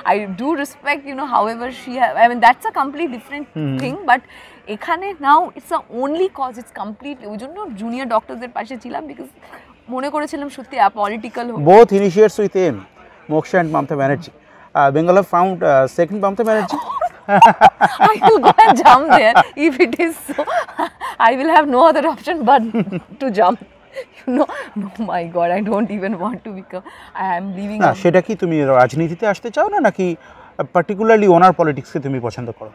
[SPEAKER 2] I do respect, you know, however she have, I mean that's a complete different thing, but এখানে now it's a only cause, it's complete. ওই জন্য জুনিয়র ডক্টরদের পাশে ছিলাম, বিকজ মনে করেছিলাম সত্যি পলিটিক্যাল হোক।
[SPEAKER 1] Both initiates with aim, Moksha and Mamata Banerjee. Bengal have found second Mamata Banerjee.
[SPEAKER 2] I will go and jump there if it is so. I will have no other option but to jump. You know, no, my God, I don't even want to become. I am leaving.
[SPEAKER 1] না, সেটা কি তুমি রাজনীতিতে আসতে চাও না, নাকি পার্টিকুলারলি ওনার পলিটিক্সকে তুমি পছন্দ করো?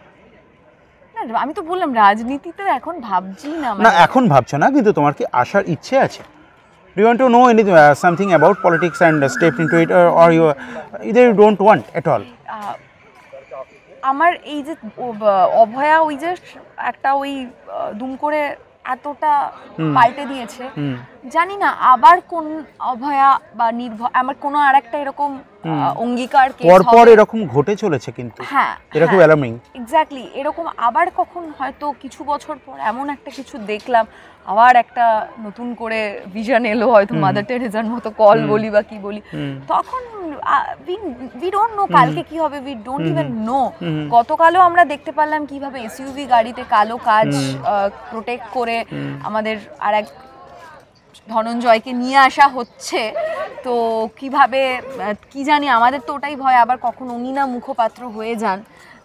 [SPEAKER 2] না, আমি তো বললাম রাজনীতিতে এখন ভাবছি না।
[SPEAKER 1] না, এখন ভাবছো না, কিন্তু তোমার কি আসার ইচ্ছে আছে? Do you want to know anything, something about politics and step into it, or you either you don't want at all?
[SPEAKER 2] আমার এই যে অভয়া, ওই যে একটা ওই দুম করে এতটা পাল্টে দিয়েছে, জানি না আবার কোন অভয়া বা নির্ভয় আমার কোনো আরেকটা এরকম অঙ্গীকার
[SPEAKER 1] পরপর এরকম ঘটে চলেছে কিন্তু
[SPEAKER 2] হ্যাঁ
[SPEAKER 1] এটা খুব অ্যালার্মিং
[SPEAKER 2] এক্স্যাক্টলি এরকম আবার কখন হয়তো কিছু বছর পর এমন একটা কিছু দেখলাম আবার একটা নতুন করে ভিশন এলো হয়তো মাদার টেরেসার মতো কল বলি বা কি বলি তখন উই ডোন্ট নো কালকে কি হবে উই ডোন্ট ইভেন নো গতকালও আমরা দেখতে পারলাম কিভাবে এসইউভি গাড়িতে কালো কাজ প্রোটেক্ট করে আমাদের আরেক ধনঞ্জয়কে নিয়ে আসা হচ্ছে তো কিভাবে কি জানি আমাদের তো ওটাই ভয় আবার কখন উনি না মুখপাত্র হয়ে যান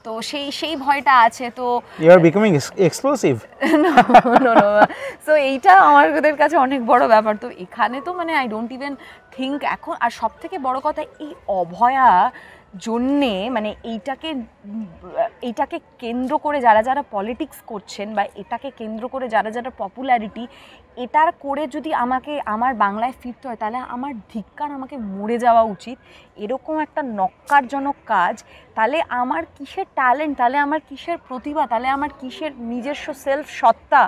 [SPEAKER 2] তো সেই ভয়টা আছে তো
[SPEAKER 1] you are becoming explosive
[SPEAKER 2] so এইটা আমাদের কাছে অনেক বড় ব্যাপার তো এখানে তো মানে আই ডোন্ট ইভেন থিঙ্ক এখন আর সব থেকে বড় কথা এই অভয়া জন্যে মানে এইটাকে কেন্দ্র করে যারা যারা পলিটিক্স করছেন বা এটাকে কেন্দ্র করে যারা যারা পপুলারিটি এটার করে যদি আমাকে আমার বাংলায় ফিরতে হয় তাহলে আমার ধিক্কার আমাকে মরে যাওয়া উচিত এরকম একটা নক্কারজনক কাজ তাহলে আমার কিসের ট্যালেন্ট তাহলে আমার কিসের প্রতিভা তাহলে আমার কিসের নিজস্ব সেলফ সত্তা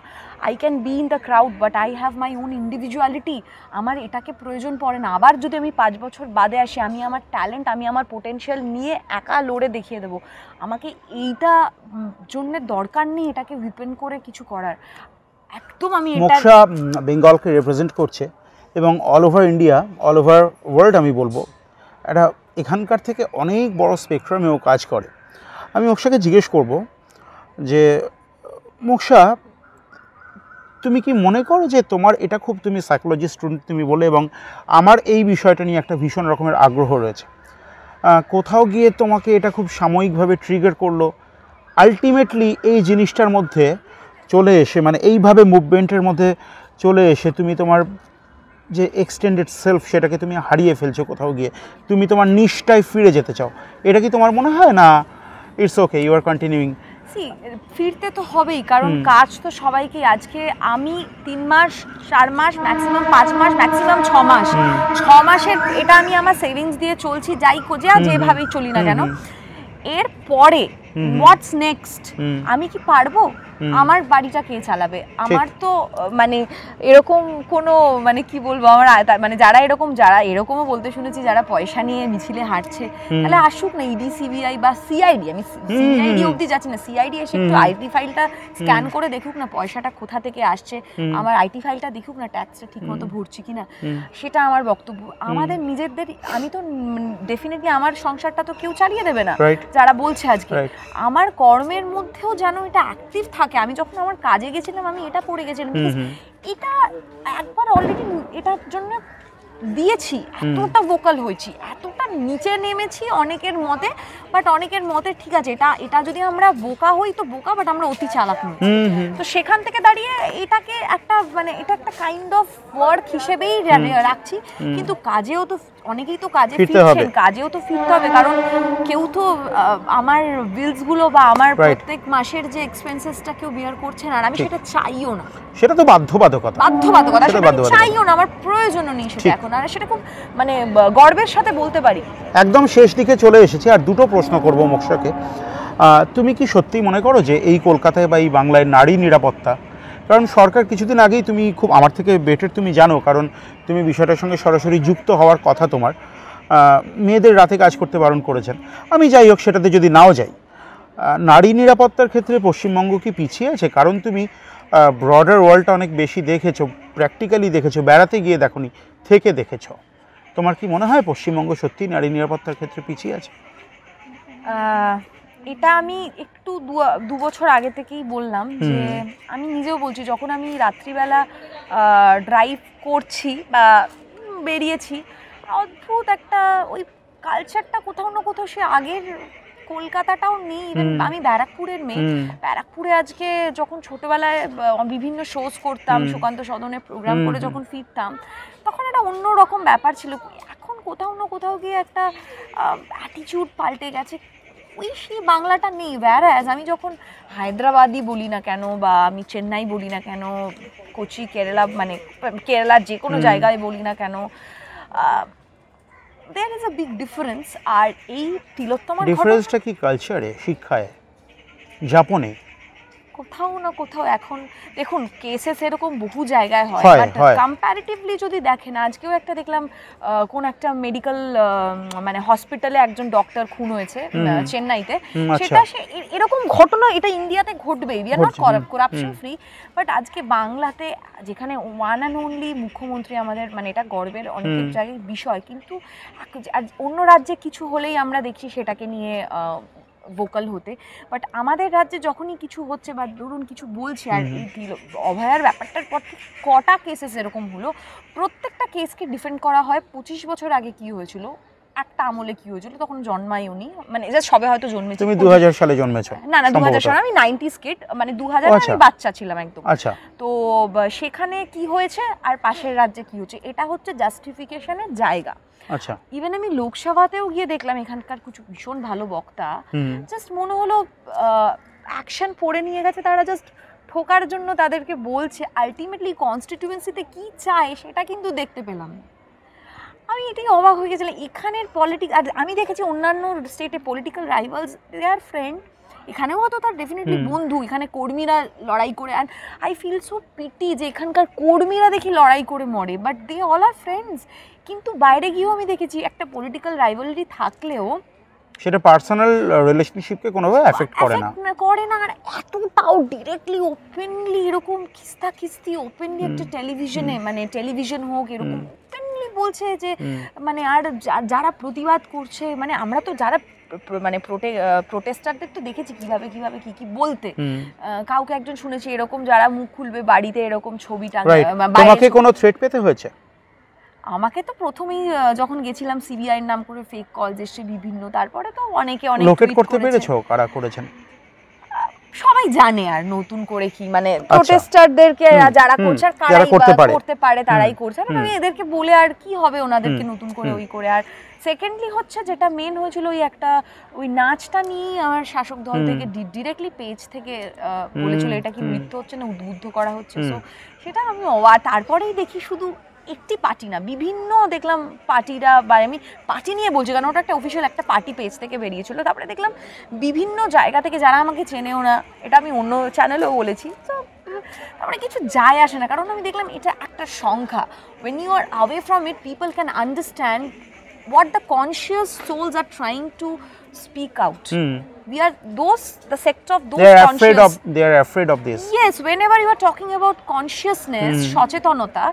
[SPEAKER 2] I can be in the crowd but I have my own individuality আমার এটাকে প্রয়োজন পড়ে না আবার যদি আমি 5 বছর বাদে আসি আমি আমার ট্যালেন্ট আমি আমার পোটেনশিয়াল নিয়ে একা লড়ে দেখিয়ে দেবো আমাকে এইটা জন্যে দরকার নেই এটাকে ডিপেন্ড করে কিছু করার একদম আমি এটা
[SPEAKER 1] মোক্ষা বেঙ্গলকে রিপ্রেজেন্ট করছে এবং all over India all over world আমি বলবো এটা এখানকার থেকে অনেক বড় স্পেকট্রামেও কাজ করে আমি মোক্ষাকে জিজ্ঞেস করব যে মোক্ষা তুমি কি মনে করো যে তোমার এটা খুব তুমি সাইকোলজি স্টুডেন্ট তুমি বলে এবং আমার এই বিষয়টা নিয়ে একটা ভীষণ রকমের আগ্রহ রয়েছে কোথাও গিয়ে তোমাকে এটা খুব সাময়িকভাবে ট্রিগার করলো আলটিমেটলি এই জিনিসটার মধ্যে চলে এসে মানে এইভাবে মুভমেন্টের মধ্যে চলে এসে তুমি তোমার যে এক্সটেন্ডেড সেলফ সেটাকে তুমি হারিয়ে ফেলছো কোথাও গিয়ে তুমি তোমার নিষ্ঠায় ফিরে যেতে চাও এটা কি তোমার মনে হয় না it's okay you are continuing
[SPEAKER 2] ফিরতে তো হবেই কারণ কাজ তো সবাইকে আজকে আমি 3 মাস 4 মাস ম্যাক্সিমাম 5 মাস ম্যাক্সিমাম 6 মাস 6 মাসের এটা আমি আমার সেভিংস দিয়ে চলছি যাই খোঁজে যেভাবেই চলি না কেন এর পরে হোয়াটস নেক্সট আমি কি পারবো আমার বাড়িটা কে চালাবে আমার তো মানে এরকম কোনো মানে কি বলবো আমার মানে যারা এরকমও বলতে শুনেছি যারা পয়সা নিয়ে মিছিলে হাঁটছে তাহলে আসুক না ইডি সিবিআই বা সিআইডি আমি সিআইডি অবধি যাচ্ছি না সিআইডি এসে একটু আইটি ফাইলটা স্ক্যান করে দেখুক না পয়সাটা কোথা থেকে আসছে আমার আইটি ফাইলটা দেখুক না ট্যাক্সটা ঠিক মতো ভরছি কিনা সেটা আমার বক্তব্য আমাদের নিজেদের আমি তো ডেফিনেটলি আমার সংসারটা তো কেউ চালিয়ে দেবে না যারা বলছে আজকে আমার কর্মের মধ্যেও যেন এটা অ্যাক্টিভ থাকে আমি যখন আমার কাজে গেছিলাম আমি এটা পড়ে গেছিলাম এটা একবার অলরেডি এটার জন্য দিয়েছি এতটা ভোকাল হয়েছি এতটা নিচে নেমেছি অনেকের মতে বাট অনেকের মতে ঠিক আছে এটা যদি আমরা বোকা হই তো বোকা বাট আমরা অতি চালাক নই তো সেখান থেকে দাঁড়িয়ে এটাকে একটা মানে এটা একটা কাইন্ড অফ ওয়ার্ক হিসেবেই রাখছি কিন্তু কাজেও তো অনেকেই তো কাজে ফিরছেন কাজেও তো ফিরতে হবে কারণ কেউ তো আমার বিলস গুলো বা আমার প্রত্যেক মাসের যে এক্সপেন্সেসটা কেউ বিয়ার করছেন আর আমি সেটা চাইও না
[SPEAKER 1] সেটা তো বাধ্যবাধকতা
[SPEAKER 2] সেটা চাইও না আমার প্রয়োজনও নেই সেটা এখন আর সেটা খুব মানে গর্বের সাথে বলতে পারি
[SPEAKER 1] একদম শেষ দিকে চলে এসেছি আর দুটো প্রশ্ন করব মোক্ষাকে তুমি কি সত্যি মনে করো যে এই কলকাতায় বা এই বাংলায় নারী নিরাপত্তা কারণ সরকার কিছুদিন আগেই তুমি খুব আমার থেকে বেটার তুমি জানো কারণ তুমি বিষয়টার সঙ্গে সরাসরি যুক্ত হওয়ার কথা তোমার মেয়েদের রাতে কাজ করতে বারণ করেছেন আমি যাই হোক সেটাতে যদি নাও যাই নারী নিরাপত্তার ক্ষেত্রে পশ্চিমবঙ্গ কি পিছিয়ে আছে কারণ তুমি ব্রডার ওয়ার্ল্ডটা অনেক বেশি দেখেছো প্র্যাকটিক্যালি দেখেছো বেড়াতে গিয়ে দেখোনি থেকে দেখেছো তোমার কি মনে হয় পশ্চিমবঙ্গ সত্যি নারী নিরাপত্তার ক্ষেত্রে পিছিয়ে আছে
[SPEAKER 2] এটা আমি একটু 2 বছর আগে থেকেই বললাম যে আমি নিজেও বলছি যখন আমি রাত্রিবেলা ড্রাইভ করছি বা বেরিয়েছি অদ্ভুত একটা ওই কালচারটা কোথাও না কোথাও সে আগের কলকাতাটাও নেই ইভেন আমি ব্যারাকপুরের মেয়ে ব্যারাকপুরে আজকে যখন ছোটবেলায় বিভিন্ন শোজ করতাম সুকান্ত সদনের প্রোগ্রাম করে যখন ফিরতাম তখন একটা অন্যরকম ব্যাপার ছিল এখন কোথাও না কোথাও গিয়ে একটা অ্যাটিটিউড পাল্টে গেছে ওই সেই বাংলাটা নেই whereas আমি যখন হায়দ্রাবাদি বলি না কেন বা আমি চেন্নাই বলি না কেন কোচি কেরালা মানে কেরালার যে কোনো জায়গায় বলি না কেন there is a big difference আর এই তিলোত্তমার
[SPEAKER 1] ডিফারেন্সটা কি কালচারে শিক্ষায় যাপনে
[SPEAKER 2] কোথাও না কোথাও এখন দেখুন কেসেস এরকম বহু জায়গায় হয়, বাট কম্প্যারেটিভলি যদি দেখেন, আজকেও একটা দেখলাম কোন একটা মেডিকেল মানে হসপিটালে একজন ডক্টর খুন হয়েছে চেন্নাইতে, সেটা এরকম ঘটনা এটা ইন্ডিয়াতে ঘটবেই, we are not corruption free, but আজকে বাংলাতে যেখানে ওয়ান অ্যান্ড অনলি মুখ্যমন্ত্রী আমাদের, মানে এটা গর্বের অনেক জায়গায় বিষয়, কিন্তু অন্য রাজ্যে কিছু হলেই আমরা দেখছি সেটাকে নিয়ে ভোকাল হতে, বাট আমাদের রাজ্যে যখনই কিছু হচ্ছে বা ধরুন কিছু বলছে, আর এই অভয়ার ব্যাপারটার পর থেকে কটা কেসেস এরকম হলো, প্রত্যেকটা কেসকে ডিফেন্ড করা হয় 25 বছর আগে কি হয়েছিল, একটা আমলে কি হয়েছিল, তখন জন্মাই উনি, মানে জাস্ট সবে হয়তো জন্মেছে।
[SPEAKER 1] তুমি 2000 সালে জন্মেছো?
[SPEAKER 2] না 2000 সালে, আমি 90s কিড, মানে 2000 আমি বাচ্চা ছিলাম একদম।
[SPEAKER 1] আচ্ছা,
[SPEAKER 2] তো সেখানে কি হয়েছে আর পাশের রাজ্যে কি হচ্ছে, এটা হচ্ছে জাস্টিফিকেশনের জায়গা।
[SPEAKER 1] আচ্ছা,
[SPEAKER 2] ইভেন আমি লোকসভাতেও গিয়ে দেখলাম এখানকার কিছু ভীষণ ভালো বক্তা, জাস্ট মনে হলো অ্যাকশন পড়ে নিয়ে গেছে, তারা জাস্ট ঠোকার জন্য তাদেরকে বলছে, আলটিমেটলি কনস্টিটিউয়েন্সিতে কি চায় সেটা কিন্তু দেখতে পেলাম। আমি এটাই অবাক হয়ে গেছিলাম এখানের পলিটিক্স। আর আমি দেখেছি অন্যান্য স্টেটে political rivals, they are friend, এখানেও হয়তো তার ডেফিনেটলি বন্ধু, এখানে কর্মীরা লড়াই করে, and I feel so pity যে এখানকার কর্মীরা দেখি লড়াই করে মরে, but they all are friends. কিন্তু বাইরে গিয়েও আমি দেখেছি একটা পলিটিক্যাল রাইভালরি থাকলেও
[SPEAKER 1] সেটা পার্সোনাল রিলেশনশিপকে কোনোভাবে এফেক্ট করে না,
[SPEAKER 2] আর এতটাও ডিরেক্টলি ওপেনলি এরকম খিস্তি ওপেনলি একটা টেলিভিশনে, মানে টেলিভিশন হোক এরকম ওপেনলি বলছে যে, মানে আর যারা প্রতিবাদ করছে, মানে আমরা তো যারা মানে প্রোটেস্টারদের তো দেখেছি কিভাবে কি বলতে, কাউকে একজন শুনেছি এরকম যারা মুখ খুলবে বাড়িতে এরকম ছবি টাঙায়।
[SPEAKER 1] তোমাকে কোনো থ্রেট পেতে হয়েছে?
[SPEAKER 2] আমাকে তো প্রথমেই যখন গেছিলাম সিবিআই নাম করে ফেক কলস এসে বিভিন্ন, তারপরে তো অনেকে অনেক
[SPEAKER 1] লোকেট করতে পেরেছো কারা করেছেন?
[SPEAKER 2] সবাই জানে, আর নতুন করে কি, মানে প্রোটেস্টারদেরকে যারা করছে আর কারা করতে পারে তারাই করছে, মানে এদেরকে বলে আর কি হবে ওনাদেরকে নতুন করে ওই করে। আর সেকেন্ডলি হচ্ছে যেটা মেন হয়েছিল ওই একটা ওই নাচটা নিয়ে আমার শাসক দল থেকে ডিরেক্টলি পেজ থেকে বলেছিল এটা কি নৃত্য হচ্ছে না উদ্বুদ্ধ করা হচ্ছে, সো সেটা আমি তারপরেই দেখি শুধু একটি পার্টি না, বিভিন্ন দেখলাম পার্টিরা, বা আমি পার্টি নিয়ে বলছি কারণ ওটা একটা অফিসিয়াল একটা পার্টি পেজ থেকে বেরিয়েছিল, তারপরে দেখলাম বিভিন্ন জায়গা থেকে যারা আমাকে চেনেও না, এটা আমি অন্য চ্যানেলেও বলেছি, তো তারপরে কিছু যায় আসে না, কারণ আমি দেখলাম এটা একটা সংখ্যা, when you are away from it people can understand what the conscious souls are trying to speak out. We are the sect of those conscious.
[SPEAKER 1] They are afraid of this.
[SPEAKER 2] Yes, whenever you are talking about consciousness, সচেতনতা,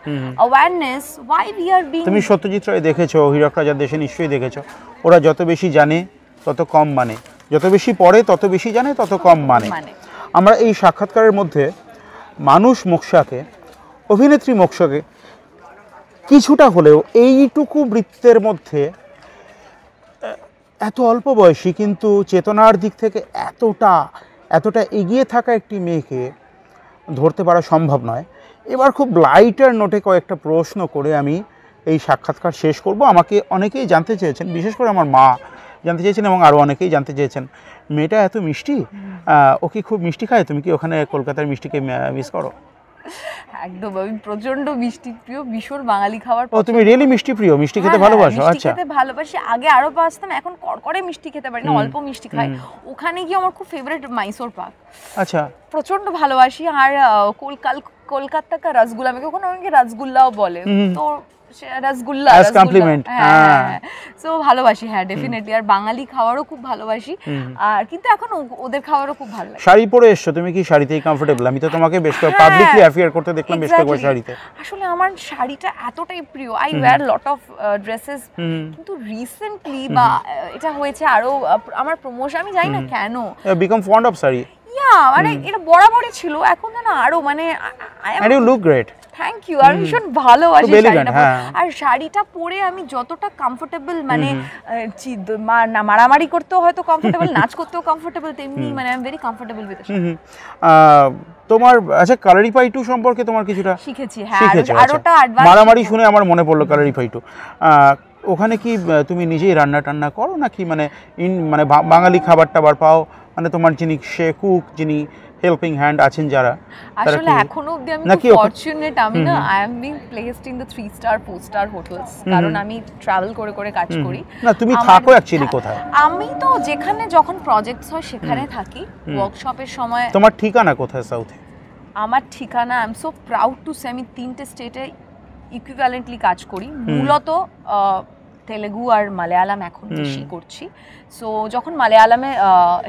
[SPEAKER 2] awareness, why we are being.
[SPEAKER 1] তুমি সত্যজিৎ রায় দেখেছো, হীরক রাজার দেশে নিশ্চয়ই দেখেছো, ওরা যত বেশি জানে তত কম মানে, যত বেশি পড়ে তত বেশি জানে তত কম মানে। আমরা এই সাক্ষাৎকারের মধ্যে মানুষ মোকসাকে, অভিনেত্রী মোকসাকে কিছুটা হলেও এইটুকু বৃত্তের মধ্যে, এত অল্প বয়সী কিন্তু চেতনার দিক থেকে এতটা এগিয়ে থাকা একটি মেয়েকে ধরতে পারা সম্ভব নয়। এবার খুব লাইটার নোটে কয়েকটা প্রশ্ন করে আমি এই সাক্ষাৎকার শেষ করব। আমাকে অনেকেই জানতে চেয়েছেন, বিশেষ করে আমার মা জানতে চেয়েছেন এবং আরও অনেকেই জানতে চেয়েছেন, মেয়েটা এত মিষ্টি, ও কি খুব মিষ্টি খায়? তুমি কি ওখানে কলকাতার মিষ্টিকে মিস করো?
[SPEAKER 2] একদম, আমি প্রচন্ড মিষ্টি প্রিয়, ভীষণ বাঙালি খাবার।
[SPEAKER 1] ও তুমি রিয়েলি মিষ্টি প্রিয়, মিষ্টি খেতে ভালোবাসো? আচ্ছা,
[SPEAKER 2] খেতে ভালোবাসি, আগে আরো বাসতাম, এখন করকরে মিষ্টি খেতে পারি না, অল্প মিষ্টি খাই। ওখানে গিয়ে আমার খুব ফেভারিট মাইসোর পাক, আচ্ছা প্রচন্ড ভালোবাসি। আর কলকাতা কা রসগোল্লা, আমাকে ওখানে অনেকে রসগোল্লাও বলে, তো রসগোল্লা কমপ্লিমেন্ট, সো ভালোবাসি, হ্যাঁ ডেফিনেটলি। আর বাঙালি খাবারও খুব ভালোবাসি, আর কিন্তু এখন ওদের খাবারও খুব ভালো লাগে।
[SPEAKER 1] শাড়ি পরে এসছো, তুমি কি শাড়িতেই কমফোর্টেবল? আমি তো তোমাকে বেশ পাবলিকলি অ্যাফেয়ার করতে দেখলাম বেশ কয়েকবার শাড়িতে।
[SPEAKER 2] আসলে আমার শাড়িটা এতটাই প্রিয়, I wear lot of dresses, কিন্তু রিসেন্টলি বা এটা হয়েছে আরো আমার প্রমোশন, আমি জানি না কেন
[SPEAKER 1] বিকাম ফন্ড অফ শাড়ি।
[SPEAKER 2] মানে এটা বরাবরই ছিল, এখন যেন আরো, মানে
[SPEAKER 1] and you look great.
[SPEAKER 2] Thank you. আর ভীষণ ভালোবাসি শাড়িটা, আর শাড়িটা পরে আমি যতটা কমফোর্টেবল, মানে মারামারি করতেও হয়তো কমফোর্টেবল, নাচ করতেও কমফোর্টেবল, তেমনি মানে I am very comfortable with.
[SPEAKER 1] তোমার আচ্ছা কালারিফাই 2 সম্পর্কে তোমার কিছুটা
[SPEAKER 2] শিখেছি, হ্যাঁ আরোটা অ্যাডভান্স।
[SPEAKER 1] মারামারি শুনে আমার মনে পড়লো কালারিফাই 2, ওখানে কি তুমি নিজেই রান্না টান্না করো নাকি মানে বাঙালি খাবার টাবার পাও? মানে তোমার যিনি কুক, যিনি হেল্পিং হ্যান্ড আছেন যারা,
[SPEAKER 2] আসলে এখনো অবধি আমি খুব ফরচুনেট, আমি না I am being placed in the 3 star 4 star hotels, কারণ আমি ট্রাভেল করে করে কাজ করি।
[SPEAKER 1] না তুমি থাকো অ্যাকচুয়ালি কোথায়?
[SPEAKER 2] আমি তো যেখানে যখন প্রজেক্টস হয় সেখানে থাকি, ওয়ার্কশপের সময়।
[SPEAKER 1] তোমার ঠিকানা কোথায় সাউথে?
[SPEAKER 2] আমার ঠিকানা, I am so proud to say, আমি 3টে স্টেটে ইকুইভ্যালেন্টলি কাজ করি, মূলত তেলেগু আর মালায়ালাম এখন বেশি করছি। সো যখন মালায়ালামে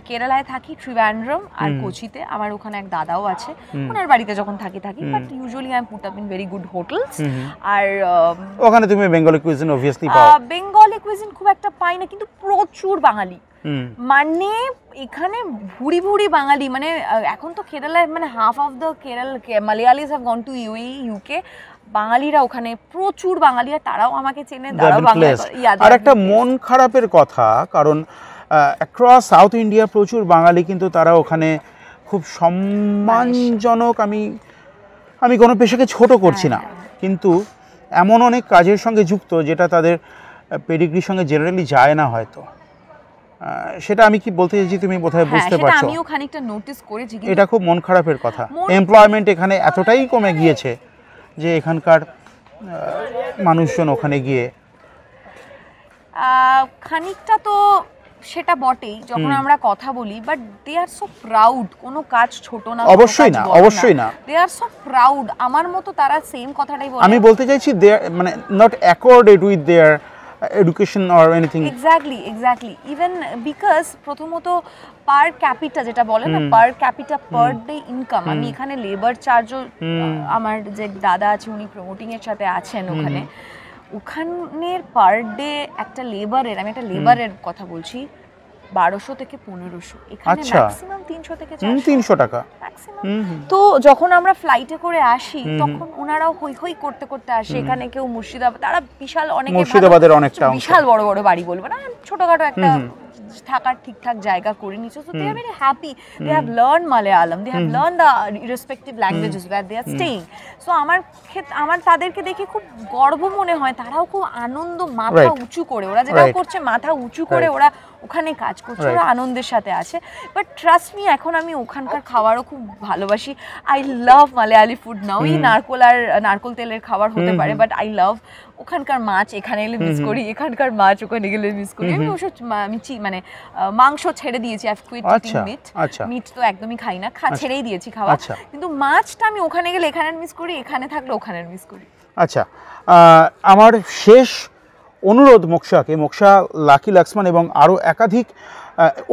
[SPEAKER 2] কেরালায় থাকি ট্রিভ্যান্ড্রম আর কোচিতে, আমার ওখানে এক দাদাও আছে, ওনার বাড়িতে যখন থাকি, but usually I am put up in very good hotels. আর
[SPEAKER 1] ওখানে তুমি বেঙ্গলি কুইজিন অবভিয়াসলি পাও?
[SPEAKER 2] বেঙ্গলি কুইজিন খুব একটা পাই না, কিন্তু প্রচুর বাঙালি, মানে এখানে ভুরি ভুরি বাঙালি, মানে এখন তো কেরালায় মানে half of the Malayalis have gone to UAE, UK, বাঙালিরা ওখানে প্রচুর বাঙালি, আর তারাও আমাকে চেনে, তারাও বাংলা।
[SPEAKER 1] আর একটা মন খারাপের কথা, কারণ অ্যাক্রস সাউথ ইন্ডিয়া প্রচুর বাঙালি, কিন্তু তারা ওখানে খুব সম্মানজনক, আমি কোনো পেশাকে ছোট করছি না, কিন্তু এমন অনেক কাজের সঙ্গে যুক্ত যেটা তাদের পেডিগ্রির সঙ্গে জেনারেলি যায় না হয়তো। সেটা আমি কি বলতে চাইছি তুমি বোধহয় বুঝতে পারছো?
[SPEAKER 2] আমিও খানিকটা নোটিস করেছি,
[SPEAKER 1] এটা খুব মন খারাপের কথা। এমপ্লয়মেন্ট এখানে এতটাই কমে গিয়েছে যে এখানকার মানুষজন ওখানে গিয়ে
[SPEAKER 2] খানিকটা তো সেটা বটেই, যখন আমরা কথা বলি, but they are so proud, কোনো কাজ ছোট না,
[SPEAKER 1] অবশ্যই না, অবশ্যই না,
[SPEAKER 2] দে আর সো প্রাউড, আমার মতো তারা সেম কথাটাই বলে।
[SPEAKER 1] আমি বলতে চাইছি দে মানে not অ্যাকর্ডেড with their education or anything.
[SPEAKER 2] Exactly. Even because প্রথমত পার ক্যাপিটা যেটা বলে না, পার ক্যাপিটা পার ডে ইনকাম, আমি এখানে লেবার চার্জও, আমার যে দাদা আছে উনি প্রমোটিং এর সাথে আছেন ওখানের পার ডে একটা লেবারের, আমি একটা লেবারের কথা বলছি, 1200 থেকে 1500, এখানে ম্যাক্সিমাম 300 থেকে
[SPEAKER 1] 300 টাকা
[SPEAKER 2] ম্যাক্সিমাম। তো যখন আমরা ফ্লাইটে করে আসি তখন ওনারাও হই হই করতে করতে আসে, এখানে কেউ মুর্শিদাবাদ, তারা বিশাল, অনেকে
[SPEAKER 1] মুর্শিদাবাদের অনেকটা
[SPEAKER 2] বিশাল বড় বড় বাড়ি বলবো না, ছোটখাটো একটা থাকার ঠিকঠাক জায়গা করে নিচ্ছে। So they are very happy, they have learn Malayalam, they have learn the respective languages where they are staying. So আমার তাদেরকে দেখে খুব গর্ব মনে হয়, তারাও খুব আনন্দ, মাথা উঁচু করে, ওরা যেটা করছে মাথা উঁচু করে ওরা ওখানে কাজ করছে, ওরা আনন্দের সাথে আছে। বাট ট্রাস্ট মি, এখন আমি ওখানকার খাবারও খুব ভালোবাসি। আই লাভ মালায়ালি ফুড নাও। এই নারকোল তেলের খাবার হতে পারে, বাট আই লাভ ওখানকার মাছ, এখানে এলে মিস করি, এখানকার মাছ ওখানে গেলে মিস করি। আমি অবশ্য মানে মাংস ছেড়ে দিয়েছি, আই কুইট ইটিং মিট তো একদমই খাই না, ছেড়েই দিয়েছি খাওয়া, কিন্তু মাছটা আমি ওখানে গেলে এখানে মিস করি, এখানে থাকলে ওখানে মিস করি।
[SPEAKER 1] আচ্ছা, আমার শেষ অনুরোধ মোক্ষা, লাকি লাক্সমান এবং আরও একাধিক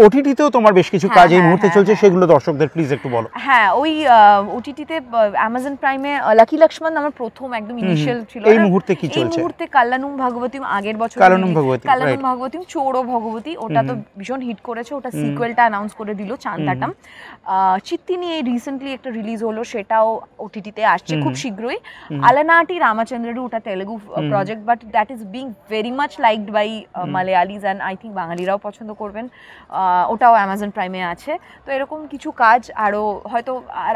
[SPEAKER 1] ওটিটিতেও তোমার বেশ কিছু কাজ এই মুহূর্তে চলছে, সেগুলো দর্শকদের প্লিজ একটু বলো।
[SPEAKER 2] হ্যাঁ, ওই ওটিটিতে অ্যামাজন প্রাইমে লাকি লক্ষ্মণ আমার প্রথম একদম ইনিশিয়াল ছিল।
[SPEAKER 1] এই মুহূর্তে কি চলছে? এই মুহূর্তে
[SPEAKER 2] কাল্লানুম ভাগবতীম, আগের বছর কাল্লানুম ভাগবতীম চোরো ভগবতী, ওটা তো ভীষণ হিট করেছে, ওটা সিকুয়েলটা অ্যানাউন্স করে দিল চান্দাটাম। চিত্তিনি এই রিসেন্টলি একটা রিলিজ হলো, সেটাও ওটিটিতে আসছে খুব শীঘ্রই। আলানাটি রামাচন্দ্রেরু, ওটা Telugu project, but that is being very much liked by Malayalis and I think বাঙালিরাও পছন্দ করবেন। ওটাও অ্যামাজন প্রাইমে আছে। তো এরকম কিছু কাজ আরও হয়তো,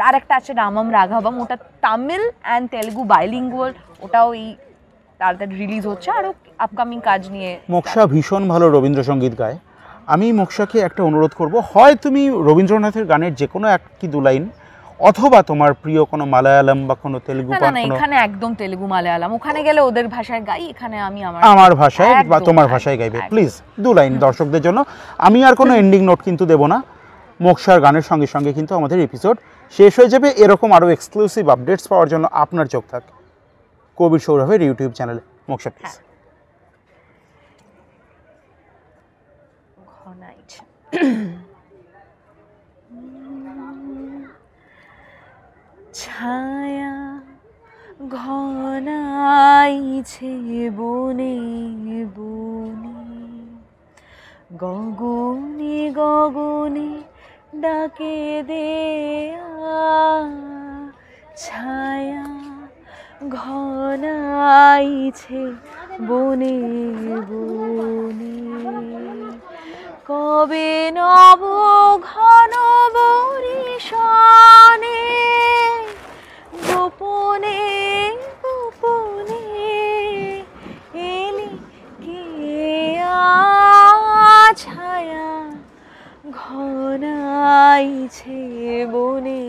[SPEAKER 2] আরেকটা আছে রামম রাঘবম, ওটা তামিল অ্যান্ড তেলুগু বাইলিঙ্গুয়াল, ওটাও এই তাড়াতাড়ি রিলিজ হচ্ছে। আরও আপকামিং কাজ নিয়ে।
[SPEAKER 1] মোক্ষা ভীষণ ভালো রবীন্দ্রসঙ্গীত গায়। আমি মোক্ষাকে একটা অনুরোধ করব, হয় তুমি রবীন্দ্রনাথের গানের যে কোনো এক কি দু লাইন, অথবা তোমার প্রিয় কোনো মালায়ালাম বা কোনো তেলুগু গান।
[SPEAKER 2] না, এখানে একদম তেলুগু মালায়ালাম, ওখানে গেলে ওদের ভাষায় গাই, এখানে আমি
[SPEAKER 1] আমার ভাষায় বা তোমার ভাষায় গাইবে। প্লিজ দু লাইন দর্শকদের জন্য। আমি আর কোনো এন্ডিং নোট কিন্তু দেব না। মোক্ষার গানের সঙ্গে সঙ্গে কিন্তু আমাদের এপিসোড শেষ হয়ে যাবে। এরকম আরও এক্সক্লুসিভ আপডেটস পাওয়ার জন্য আপনার চোখ থাক কবির সৌরভের ইউটিউব চ্যানেলে। মোক্ষা প্লিজ।
[SPEAKER 2] ছায়া ঘনাইছে বনে বনে, গগনে গগনে ডাকে দেয়া, ছায়া ঘনাইছে বনে বনে, কবে নব ঘন বরিশানে, গোপনে গোপনে এলি কে ছায়া ঘনাই বইছে বনে